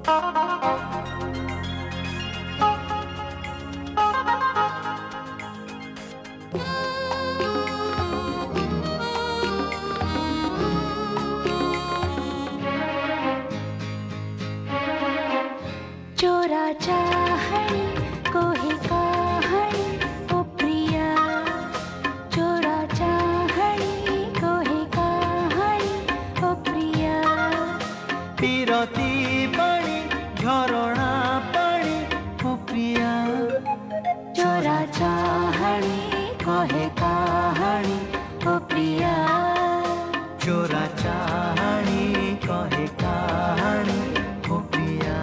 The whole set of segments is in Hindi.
चोरा चाहणी कोहे काहणी ओ प्रिया, चोरा चाहणी कोहे काहणी ओ प्रिया। तीरती पानी झरणा पानी ओ प्रिया, चोरा चाहणी कोहे काहणी ओ प्रिया, चोरा चाहणी कहे कहानी ओ प्रिया।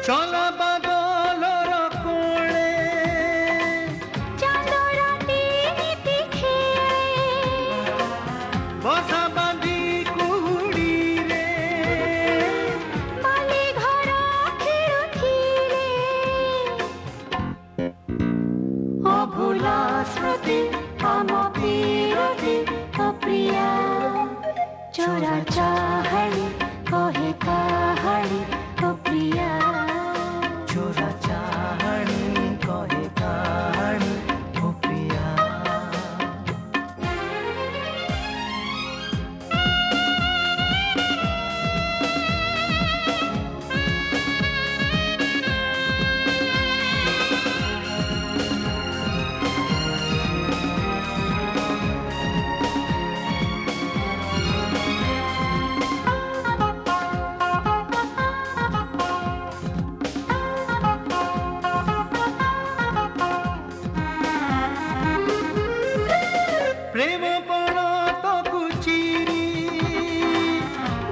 चला बादलर कोणे चांद राती नीति खेळे, बसा बांधी कुहुडी रे, बाली घर खेळुथिले। अभुला स्मृति आम पीरती ओ प्रिया, चोरा चाहणी कोहे काहणी ओ प्रिया, चोरा चाहणी कहे कहानी ओ प्रिया। प्रेम पणतकु चिरी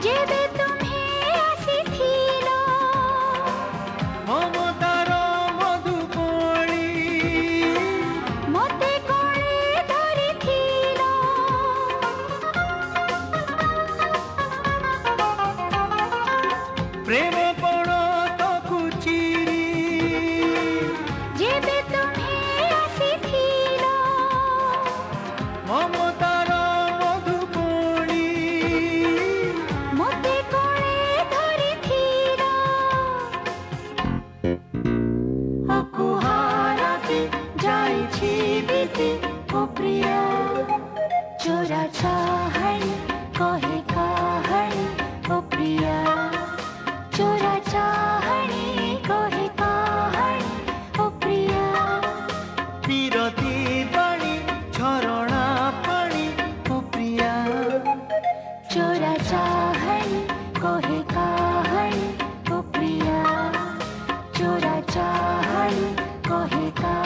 जेबे तुम्हे आसिथिलो, ममतार मधुपणी मते कोणे धरिथिलो। प्रेम पणतकु चिरी जेबे तुम्हे आसिथिलो, ममतार मधुपणी मते कोणे धरिथिलो। अकुहाराती जाइछि बीती ओ प्रिया, चोरा चाहणी कहे काहणी ओ प्रिया, चोरा चाहणी कहे काहणी ओ प्रिया। तीरती पानी झरणा पानी ओ प्रिया, चोरा चाहणी कोहे काहणी ओ प्रिया, चोरा चाहणी कोहे काहणी।